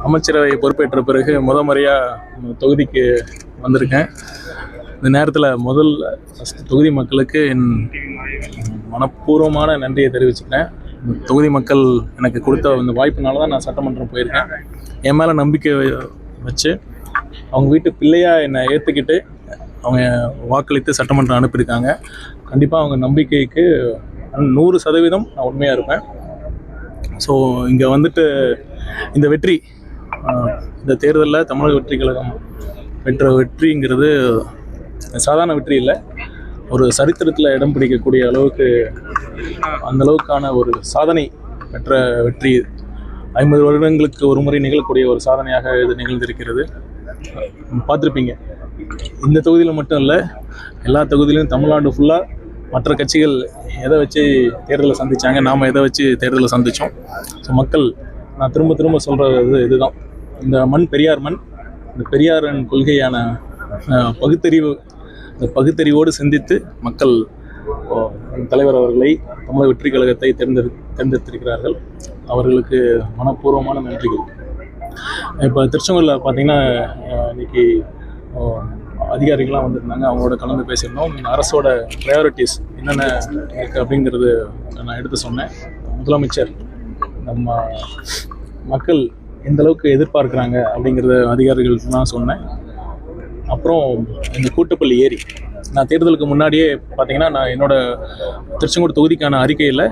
அமைச்சரவை பொறுப்பேற்ற பிறகு முறையாக தொகுதிக்கு வந்திருக்கேன். இந்த நேரத்தில் தொகுதி மக்களுக்கு என் மனப்பூர்வமான நன்றியை தெரிவிச்சுக்கிறேன். தொகுதி மக்கள் எனக்கு கொடுத்த இந்த வாய்ப்புனால தான் நான் சட்டமன்றம் போயிருக்கேன். என் மேலே நம்பிக்கை வச்சு அவங்க வீட்டு பிள்ளையாக என்னை ஏற்றுக்கிட்டு அவங்க வாக்களித்து சட்டமன்றம் அனுப்பியிருக்காங்க. கண்டிப்பாக அவங்க நம்பிக்கைக்கு 100% நான் உண்மையாக இருப்பேன். ஸோ இங்கே வந்துட்டு இந்த வெற்றி, இந்த தேர்தலில் தமிழக வெற்றி கழகம் பெற்ற வெற்றிங்கிறது சாதாரண வெற்றி இல்லை, ஒரு சரித்திரத்தில் இடம் பிடிக்கக்கூடிய அளவுக்கு அந்தளவுக்கான ஒரு சாதனை பெற்ற வெற்றி. 50 வருடங்களுக்கு ஒரு முறை நிகழக்கூடிய ஒரு சாதனையாக இது நிகழ்ந்திருக்கிறது. பார்த்துருப்பீங்க, இந்த தொகுதியில் மட்டும் இல்லை, எல்லா தொகுதியிலும் தமிழ்நாடு ஃபுல்லாக மற்ற கட்சிகள் எதை வச்சு தேர்தலை சந்தித்தாங்க, நாம் எதை வச்சு தேர்தலை சந்தித்தோம். ஸோ மக்கள், நான் திரும்ப சொல்கிறது இதுதான், இந்த மண் பெரியார் மண். இந்த பெரியாரின் கொள்கையான இந்த பகுத்தறிவோடு சிந்தித்து மக்கள் தலைவர் அவர்களை, தமிழக வெற்றி கழகத்தை தேர்ந்தெடுத்திருக்கிறார்கள். அவர்களுக்கு மனப்பூர்வமான நன்றிகள். இப்போ திருச்செங்கோட்டில் பார்த்திங்கன்னா இன்றைக்கி அதிகாரிகள்லாம் வந்திருந்தாங்க, அவங்களோட கலந்து பேசியிருந்தோம். அரசோட ப்ரையாரிட்டிஸ் என்னென்ன இருக்குது அப்படிங்கிறது நான் எடுத்து சொன்னேன். முதலமைச்சர் நம்ம மக்கள் எந்தளவுக்கு எதிர்பார்க்குறாங்க அப்படிங்கிறத அதிகாரிகளுக்கு தான் சொன்னேன். அப்புறம் இந்த கூட்டுப்பள்ளி ஏரி, நான் தேர்தலுக்கு முன்னாடியே பார்த்தீங்கன்னா நான் என்னோடய திருச்செங்கோடு தொகுதிக்கான அறிக்கையில்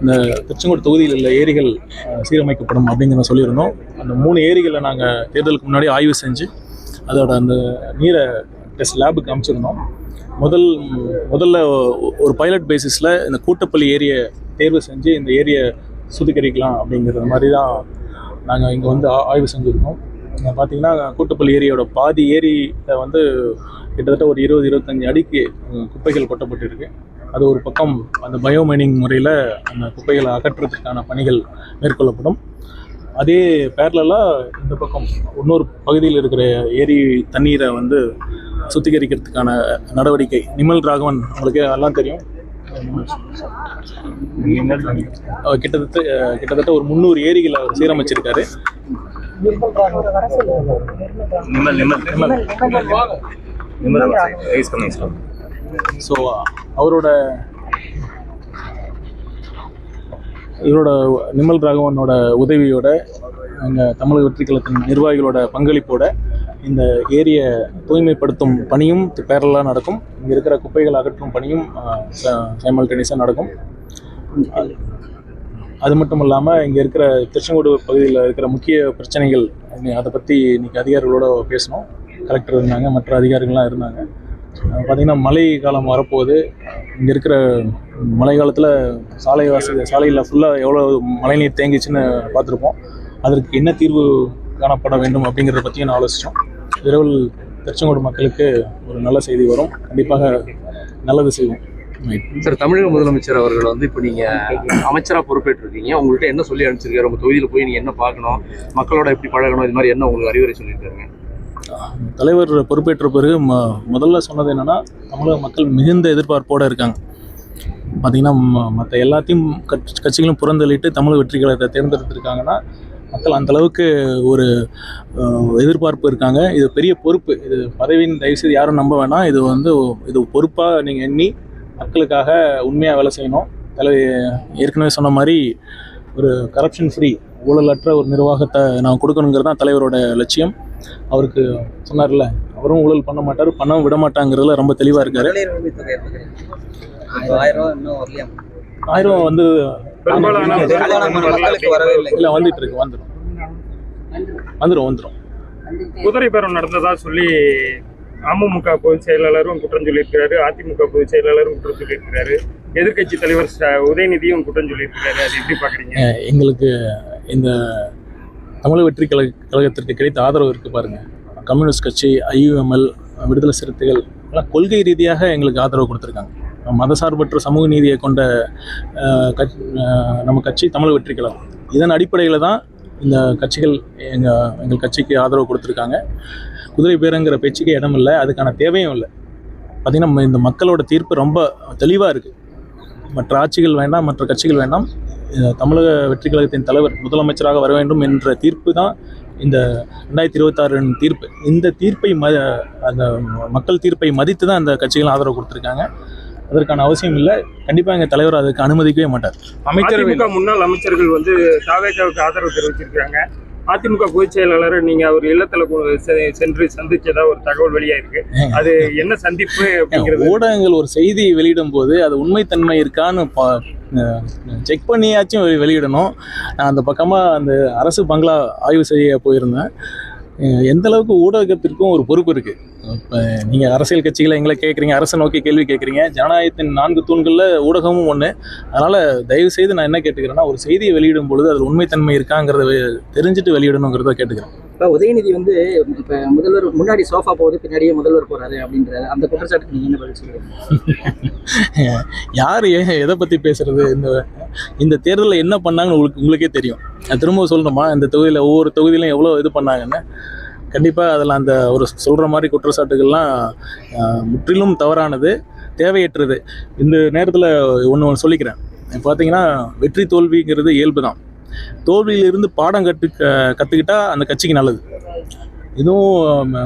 இந்த திருச்செங்கோடு தொகுதியில் உள்ள ஏரிகள் சீரமைக்கப்படும் அப்படிங்கிறத சொல்லியிருந்தோம். அந்த 3 ஏரிகளை நாங்கள் தேர்தலுக்கு முன்னாடி ஆய்வு செஞ்சு அதோட அந்த நீரை டெஸ்ட் லேபுக்கு அமைச்சிருந்தோம். முதல்ல ஒரு பைலட் பேசிஸில் இந்த கூட்டுப்பள்ளி ஏரியை தேர்வு செஞ்சு இந்த ஏரியை சுத்திகரிக்கலாம் அப்படிங்கிற மாதிரி தான் நாங்கள் இங்கே வந்து ஆய்வு செஞ்சுருக்கோம். பார்த்திங்கன்னா கூட்டுப்பள்ளி ஏரியோட பாதி ஏரியில் வந்து கிட்டத்தட்ட ஒரு 20-25 அடிக்கு குப்பைகள் கொட்டப்பட்டிருக்கு. அது ஒரு பக்கம் அந்த பயோமைனிங் முறையில் அந்த குப்பைகளை அகற்றுறதுக்கான பணிகள் மேற்கொள்ளப்படும். அதே பேரலாக இந்த பக்கம் இன்னொரு பகுதியில் இருக்கிற ஏரி தண்ணீரை வந்து சுத்திகரிக்கிறதுக்கான நடவடிக்கை. நிமல் ராகவன் உங்களுக்கு எல்லாம் தெரியும், கிட்டத்தட்ட ஒரு 300 ஏரிகளை அவர் சீரமைச்சிருக்காரு. ஸோ இவரோட நிமல் ராகவனோட உதவியோட, எங்கள் தமிழக வெற்றி கழகத்தின் நிர்வாகிகளோட பங்களிப்போட இந்த ஏரியை தூய்மைப்படுத்தும் பணியும் பேரலாக நடக்கும். இங்கே இருக்கிற குப்பைகள் அகற்றும் பணியும் சைமல்டேனியஸாக நடக்கும். அது மட்டும் இல்லாமல் இங்கே இருக்கிற திருச்செங்கோடு பகுதியில் இருக்கிற முக்கிய பிரச்சனைகள், அதை பற்றி இன்றைக்கி அதிகாரிகளோடு பேசணும். கலெக்டர் இருந்தாங்க, மற்ற அதிகாரிகள்லாம் இருந்தாங்க. பார்த்திங்கன்னா மழை காலம் வரப்போகுது. இங்கே இருக்கிற மழை காலத்தில் சாலையில் ஃபுல்லாக எவ்வளோ மழைநீர் தேங்கிச்சுன்னு பார்த்துருப்போம். அதற்கு என்ன தீர்வு காணப்பட வேண்டும் அப்படிங்கிறத பற்றியும் நான் ஆலோசித்தோம். விரைவில் திருச்செங்கோடு மக்களுக்கு ஒரு நல்ல செய்தி வரும், கண்டிப்பாக நல்லது செய்வோம். சார், தமிழக முதலமைச்சர் அவர்கள் வந்து இப்போ நீங்கள் அமைச்சராக பொறுப்பேற்றிருக்கீங்க, உங்கள்கிட்ட என்ன சொல்லி அனுப்பிச்சிருக்காரு? உங்கள் தொகுதியில் போய் நீங்கள் என்ன பார்க்கணும், மக்களோட எப்படி பழகணும், இது மாதிரி என்ன உங்களுக்கு அறிவுரை சொல்லியிருக்காருங்க? தலைவர் பொறுப்பேற்ற பிறகு முதல்ல சொன்னது என்னென்னா, தமிழக மக்கள் மிகுந்த எதிர்பார்ப்போடு இருக்காங்க. பார்த்திங்கன்னா மற்ற எல்லாத்தையும் கட்சிகளும் புறந்தள்ளிட்டு தமிழக வெற்றி கழகத்தை தேர்ந்தெடுத்திருக்காங்கன்னா மக்கள் அந்தளவுக்கு ஒரு எதிர்பார்ப்பு இருக்காங்க. இது பெரிய பொறுப்பு, இது பதவியின் தயவுசெய்து யாரும் நம்ப வேணாம். இது பொறுப்பாக நீங்கள் எண்ணி மக்களுக்காக உண்மையாக வேலை செய்யணும். ஏற்கனவே சொன்ன மாதிரி ஒரு கரப்ஷன் ஃப்ரீ, ஊழலற்ற ஒரு நிர்வாகத்தை நான் கொடுக்கணுங்கிறது தான் தலைவரோட லட்சியம். அவருக்கு சொன்னார்ல, அவரும் ஊழல் பண்ண மாட்டார், பண்ணவும் விட மாட்டாங்கிறதுல ரொம்ப தெளிவாக இருக்கார். 1000 வந்து இல்லை, வந்துட்டு இருக்கு, வந்துடும். குதிரை பேரம் நடந்ததா சொல்லி அமமுக பொதுச் செயலாளரும் குற்றம் சொல்லியிருக்கிறாரு, அதிமுக பொதுச் செயலாளரும் குற்றம் சொல்லியிருக்கிறாரு, எதிர்கட்சி தலைவர் உதயநிதியும் குற்றம் சொல்லியிருக்கிறாரு. அது எப்படி பார்க்குறீங்க? எங்களுக்கு இந்த தமிழக வெற்றி கழகத்திற்கு கிடைத்த ஆதரவு இருக்குது பாருங்கள். கம்யூனிஸ்ட் கட்சி, IUML, விடுதலை சிறுத்தைகள் எல்லாம் கொள்கை ரீதியாக எங்களுக்கு ஆதரவு கொடுத்துருக்காங்க. மதசார்பற்ற சமூக நீதியை கொண்ட நம்ம கட்சி தமிழக வெற்றி கழகம். இதன் அடிப்படையில் தான் இந்த கட்சிகள் எங்கள் கட்சிக்கு ஆதரவு கொடுத்துருக்காங்க. குதிரை பேரங்கிற பேச்சுக்கு இடம் இல்லை, அதுக்கான தேவையும் இல்லை. பார்த்திங்கன்னா இந்த மக்களோட தீர்ப்பு ரொம்ப தெளிவாக இருக்குது. மற்ற ஆட்சிகள் வேண்டாம், மற்ற கட்சிகள் வேண்டாம், தமிழக வெற்றி கழகத்தின் தலைவர் முதலமைச்சராக வர வேண்டும் என்ற தீர்ப்பு தான் இந்த 2026 தீர்ப்பு, இந்த தீர்ப்பை அந்த மக்கள் தீர்ப்பை மதித்து தான் அந்த கட்சிகள் ஆதரவு கொடுத்துருக்காங்க. அதற்கான அவசியம் இல்லை. கண்டிப்பாக எங்கள் தலைவர் அதுக்கு அனுமதிக்கவே மாட்டார். அதிமுக முன்னாள் அமைச்சர்கள் வந்து தாவேகாவுக்கு ஆதரவு தெரிவிச்சிருக்காங்க. அதிமுக பொதுச் செயலாளர் நீங்க அவர் இல்லத்துல சென்று சந்திச்சதா ஒரு தகவல் வெளியா இருக்கு. அது என்ன சந்திப்பு அப்படிங்கிறது? ஊடகங்கள் ஒரு செய்தி வெளியிடும் போது அது உண்மைத்தன்மை இருக்கான்னு செக் பண்ணியாச்சும் வெளியிடணும். நான் அந்த பக்கமாக அந்த அரசு பங்களா ஆய்வு செய்ய போயிருந்தேன். எந்த அளவுக்கு ஊடகத்திற்கும் ஒரு பொறுப்பு இருக்குது. இப்போ நீங்கள் அரசியல் கட்சிகளை எங்களை கேட்குறீங்க, அரசை நோக்கி கேள்வி கேட்குறீங்க. ஜனநாயகத்தின் 4 தூண்களில் ஊடகமும் ஒன்று. அதனால் தயவுசெய்து நான் என்ன கேட்டுக்கிறேன்னா, ஒரு செய்தியை வெளியிடும் பொழுது அதில் உண்மைத்தன்மை இருக்காங்கிறத தெரிஞ்சுட்டு வெளியிடணுங்கிறத கேட்டுக்கிறேன். இப்போ உதயநிதி வந்து இப்போ முதல்வர் முன்னாடி சோஃபா போகுது, பின்னாடியே முதல்வர் போறாரு அப்படின்ற அந்த குற்றச்சாட்டுக்கு நீங்கள் என்ன பதில் சொல்லுவீங்க? யார் எதை பற்றி பேசுறது? இந்த தேர்தலில் என்ன பண்ணாங்கன்னு உங்களுக்கே தெரியும். நான் திரும்ப சொல்லணுமா? இந்த தொகுதியில் ஒவ்வொரு தொகுதியிலும் எவ்வளோ இது பண்ணாங்கன்னு. கண்டிப்பாக அதில் அந்த ஒரு சொல்கிற மாதிரி குற்றச்சாட்டுகள்லாம் முற்றிலும் தவறானது, தேவையற்றது. இந்த நேரத்தில் ஒன்று சொல்லிக்கிறேன். பார்த்தீங்கன்னா, வெற்றி தோல்விங்கிறது இயல்பு தான். தோல்வியிலிருந்து பாடம் கற்றுக்கிட்டா அந்த கட்சிக்கு நல்லது. இதுவும்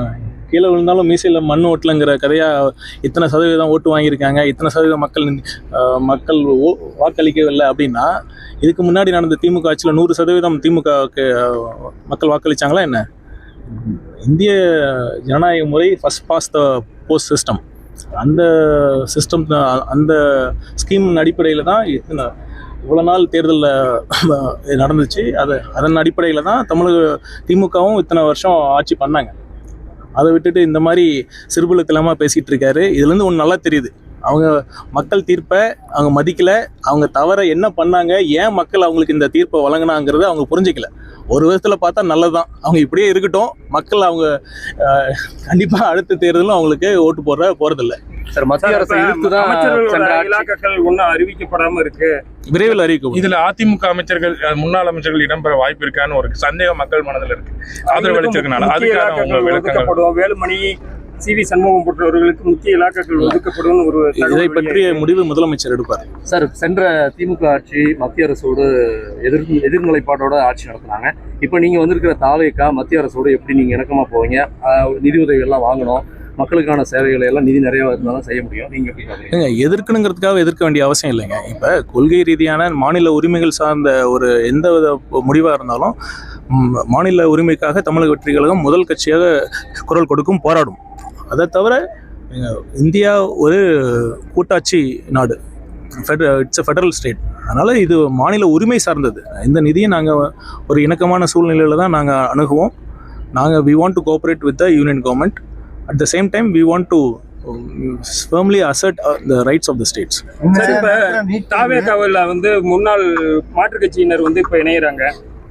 கீழே விழுந்தாலும் மீசையில் மண் ஓட்டலைங்கிற கதையாக இத்தனை சதவீதம் ஓட்டு வாங்கியிருக்காங்க, இத்தனை சதவீதம் மக்கள் வாக்களிக்கவில்லை அப்படின்னா, இதுக்கு முன்னாடி நடந்த திமுக ஆட்சியில் 100% திமுகவுக்கு மக்கள் வாக்களித்தாங்களா என்ன? இந்திய ஜனநாயக முறை first past the post system. அந்த சிஸ்டம், அந்த ஸ்கீம் அடிப்படையில் தான் இவ்வளோ நாள் தேர்தலில் நடந்துச்சு. அதன் அடிப்படையில் தான் திமுகவும் இத்தனை வருஷம் ஆட்சி பண்ணாங்க. அதை விட்டுட்டு இந்த மாதிரி சிறுபுலத்தனமாக பேசிகிட்டு இருக்காரு. இதுலேருந்து ஒன்று நல்லா தெரியுது, அவங்க மக்கள் தீர்ப்பை அவங்க மதிக்கலை. அவங்க தவிர என்ன பண்ணாங்க, ஏன் மக்கள் அவங்களுக்கு இந்த தீர்ப்பை வழங்கினாங்கிறத அவங்க புரிஞ்சிக்கல. ஒரு விதத்தில் பார்த்தா நல்லதுதான், அவங்க இப்படியே இருக்கட்டும். மக்கள் அவங்க கண்டிப்பாக அடுத்த தேர்தலும் அவங்களுக்கு ஓட்டு போகிறதில்லை. சார், மத்திய அரசு இலாக்காக்கள் ஒன்றும் அறிவிக்கப்படாமல் இருக்கு, விரைவில் அறிவிக்கும். இதுல அதிமுக அமைச்சர்கள், முன்னாள் அமைச்சர்கள் இடம்பெற வாய்ப்பு இருக்கான்னு ஒரு சந்தேகம் மக்கள் மனதில் இருக்கு. ஆதரவு அளிச்சிருக்கனால அதுக்காக உங்க விளக்கங்கள். வேலுமணி, CV சண்முகம் போன்றவர்களுக்கு முக்கிய இலாக்காக்கள் ஒதுக்கப்படும் ஒரு இதை பற்றிய முடிவு முதலமைச்சர் எடுப்பார். சார், சென்ற திமுக ஆட்சி மத்திய அரசோடு எதிர்நிலைப்பாட்டோட ஆட்சி நடத்தினாங்க. இப்போ நீங்க வந்திருக்கிற தாவேகா மத்திய அரசோடு எப்படி நீங்க இணக்கமா போவீங்க? நிதி உதவி எல்லாம் வாங்கணும், மக்களுக்கான சேவைகளை எல்லாம் நிதி நிறைய இருந்தாலும் செய்ய முடியும். நீங்க எப்படி பாக்குறீங்க? எதிர்க்கணுங்கிறதுக்காக எதிர்க்க வேண்டிய அவசியம் இல்லைங்க. இப்போ கொள்கை ரீதியான மாநில உரிமைகள் சார்ந்த ஒரு எந்த வித முடிவாக இருந்தாலும் மாநில உரிமைக்காக தமிழக வெற்றி கழகம் முதல் கட்சியாக குரல் கொடுக்கும், போராடும். அதை தவிர இந்தியா ஒரு கூட்டாட்சி நாடு, இட்ஸ் அ ஃபெடரல் ஸ்டேட். அதனால் இது மாநில உரிமை சார்ந்தது. இந்த நிதியை நாங்கள் ஒரு இணக்கமான சூழ்நிலையில் தான் நாங்கள் அணுகுவோம். We want to cooperate with the union government. At the same time, we want to firmly assert the rights of the states. தாவேகாவில் வந்து முன்னாள் மாற்றுக் கட்சியினர் வந்து இப்போ இணைகிறாங்க.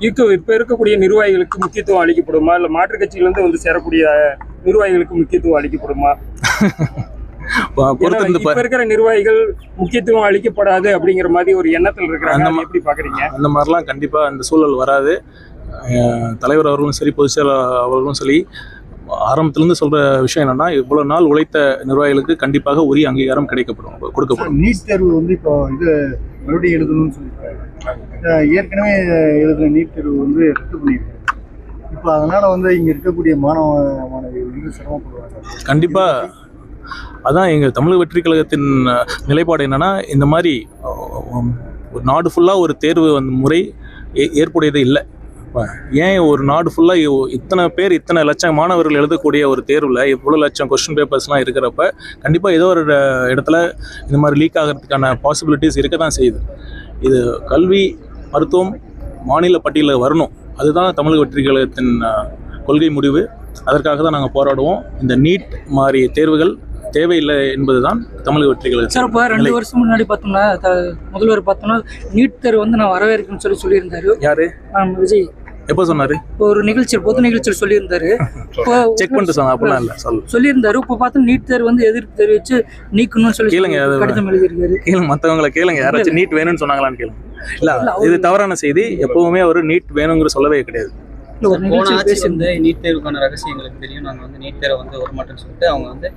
இப்போ இருக்கக்கூடிய நிர்வாகிகளுக்கு முக்கியத்துவம் அளிக்கப்படுமா, இல்லை மாற்றுக் கட்சியிலிருந்து வந்து சேரக்கூடிய நிர்வாகிகளுக்கு முக்கியத்துவம் அளிக்கப்படுமா? இப்ப இருக்கிற நிர்வாகிகள் முக்கியத்துவம் அளிக்கப்படாது அப்படிங்கிற மாதிரி ஒரு எண்ணத்தில் இருக்கிறாங்க. எப்படி பாக்குறீங்க? அந்த மாதிரிலாம் கண்டிப்பாக அந்த சூழல் வராது. தலைவர் அவர்களும் சரி, பொதுச் செயலாளர் அவர்களும் சரி, ஆரம்பத்திலேருந்து சொல்கிற விஷயம் என்னென்னா, இவ்வளோ நாள் உழைத்த நிர்வாகிகளுக்கு கண்டிப்பாக உரிய அங்கீகாரம் கொடுக்கப்படும். நீட் தேர்வு வந்து இப்போ இது மறுபடியும் எழுதணும்னு சொல்லியிருக்காங்க. ஏற்கனவே எழுதுன நீட் தேர்வு வந்து ரத்து பண்ணியிருக்காங்க. இப்போ அதனால் வந்து இங்கே இருக்கக்கூடிய மாணவிகள் வந்து சிரமப்படுவாங்க. கண்டிப்பாக அதான் எங்கள் தமிழக வெற்றி கழகத்தின் நிலைப்பாடு என்னென்னா, இந்த மாதிரி ஒரு நாடு ஃபுல்லாக ஒரு தேர்வு முறை ஏற்புடையது இல்லை. ஏன் ஒரு நாடு ஃபுல்லாக இத்தனை லட்சம் மாணவர்கள் எழுதக்கூடிய ஒரு தேர்வில் இவ்வளோ லட்சம் கொஸ்டின் பேப்பர்ஸ்லாம் இருக்கிறப்ப கண்டிப்பாக ஏதோ ஒரு இடத்துல இந்த மாதிரி லீக் ஆகிறதுக்கான பாசிபிலிட்டிஸ் இருக்க தான் செய்யுது. இது கல்வி, மருத்துவம் மாநில பட்டியலில் வரணும். அதுதான் தமிழக வெற்றி கழகத்தின் கொள்கை முடிவு. அதற்காக தான் நாங்கள் போராடுவோம். இந்த நீட் மாதிரி தேர்வுகள் தேவையில்லை என்பதுதான் தமிழக வெற்றி கழகம். சார், இப்போ 2 வருஷம் முன்னாடி பார்த்தோம்னா முதல்வர் பார்த்தோம்னா நீட் தேர்வு வந்து நான் வரவேற்கணும்னு சொல்லியிருந்தாரு. யாரு? விஜய். எப்போ சொன்னாரு? ஒரு பொது நிகழ்ச்சியில் சொல்லியிருந்தாரு. செக் பண்ணிட்டு சொன்னா அப்படிலாம் இல்லை சொல்லியிருந்தாரு. இப்போ பார்த்தா நீட் தேர்வு வந்து எதிர்ப்பு தெரிவிச்சு நீக்கணும்னு சொல்லி கேளுங்க, கடிதம் எழுதியிருக்காரு. கேளுங்க, மற்றவங்களை கேளுங்க, யாராச்சும் நீட் வேணும்னு சொன்னாங்களான்னு கேளுங்க. இல்லை, இது தவறான செய்தி. எப்பவுமே அவர் நீட் வேணுங்கிற சொல்லவே கிடையாது. இல்ல, ஒரு போன நிகழ்ச்சி ஆட்சி பேசி வந்து நீட் தேர்வுக்கான ரகசியம் எங்களுக்கு தெரியும். நாங்கள் வந்து நீட் தேர்வை வந்து ஒரு மாட்டோம்னு சொல்லிட்டு அவங்க வந்து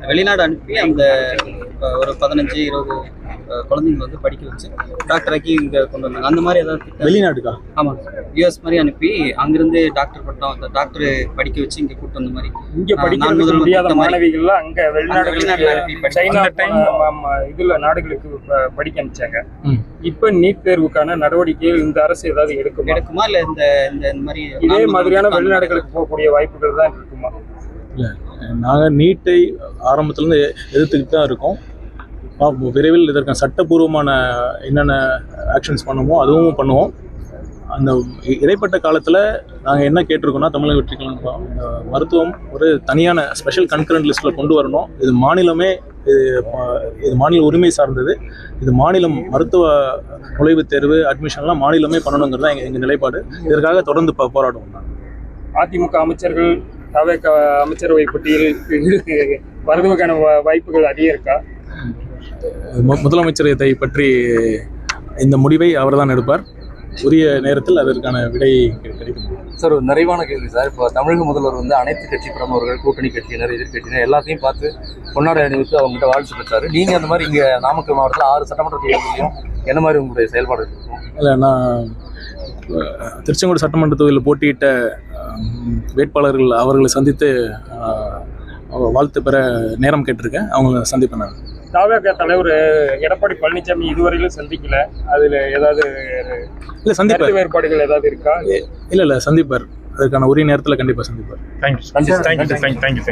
வெளிநாடு அனுப்பி அந்த ஒரு 15-20 குழந்தைங்க வந்து படிக்க வச்சு டாக்டராக்கி இங்கே கொண்டு வந்தாங்க. அந்த மாதிரி ஏதாவது வெளிநாட்டுக்கா? ஆமாம், யூஎஸ் மாதிரி அனுப்பி அங்கிருந்து டாக்டர் பட்டம் அந்த டாக்டர் படிக்க வச்சு இங்கே கூட்டு வந்த மாதிரி இங்க படிக்க முடியாத மாணவிகள்லாம் அங்க வெளிநாடுகளுக்கு அனுப்பி சைனா அந்த time இதுல நாடுகளுக்கு படிக்க அனுப்பிச்சாங்க. ம். இப்ப நீட் தேர்வுக்கான நடவடிக்கைகள் இந்த அரசு ஏதாவது எடுக்குமா? எடுக்குமா இல்லை இந்த இந்த மாதிரி இதே மாதிரியான வெளிநாடுகளுக்கு போகக்கூடிய வாய்ப்புகள் தான் இருக்குமா? நாங்கள் நீட்டை ஆரம்பத்துலேருந்து எதிர்த்துக்கிட்டு தான் இருக்கோம். விரைவில் இதற்கான சட்டப்பூர்வமான என்னென்ன ஆக்ஷன்ஸ் பண்ணுமோ அதுவும் பண்ணுவோம். அந்த இடைப்பட்ட காலத்தில் நாங்கள் என்ன கேட்டிருக்கோம்னா, தமிழக வெற்றி கழகம் மருத்துவம் ஒரு தனியான ஸ்பெஷல் கன்கரண்ட் லிஸ்ட்டில் கொண்டு வரணும். இது மாநிலமே இது மாநில உரிமை சார்ந்தது. இது மாநிலம் மருத்துவ நுழைவுத் தேர்வு அட்மிஷன்லாம் மாநிலமே பண்ணணுங்கிறது தான் எங்கள் நிலைப்பாடு. இதற்காக தொடர்ந்து போராடுவோம். அதிமுக அமைச்சர்கள் தவிக அமைச்சரவை பட்டியல் வருவதற்கான வாய்ப்புகள் அதிகம் இருக்கா? முதலமைச்சர் இதை பற்றி இந்த முடிவை அவர்தான் எடுப்பார். உரிய நேரத்தில் அதற்கான விடை கிடைக்கும். சார், ஒரு நிறைவான கேள்வி சார். இப்போ தமிழக முதல்வர் வந்து அனைத்து கட்சி பிரமுகர்கள், கூட்டணி கட்சியினர், எதிர்கட்சியினர் எல்லாத்தையும் பார்த்து பொன்னாடை அணிவித்து அவங்ககிட்ட வாழ்த்து பெற்றாரு. நீங்கள் அந்த மாதிரி இங்கே நாமக்கல் மாவட்டத்தில் 6 சட்டமன்ற தொகுதிகளிலும் என்ன மாதிரி உங்களுடைய செயல்பாடு இருக்கும்? இல்லை, நான் திருச்செங்கோடு சட்டமன்ற தொகுதியில் போட்டியிட்ட வேட்பாளர்கள் அவர்களை சந்தித்து வாழ்த்து பெற நேரம் கேட்டிருக்கேன். அவங்கள சந்திப்பேன். நான் தவிக தலைவர் எடப்பாடி பழனிசாமி இதுவரையிலும் சந்திக்கல. அதுல ஏதாவது இல்லை சந்திப்பார். வேறுபாடுகள் ஏதாவது இருக்கா? இல்லை சந்திப்பார். அதுக்கான உரிய நேரத்தில் கண்டிப்பாக சந்திப்பார். தேங்க்யூ.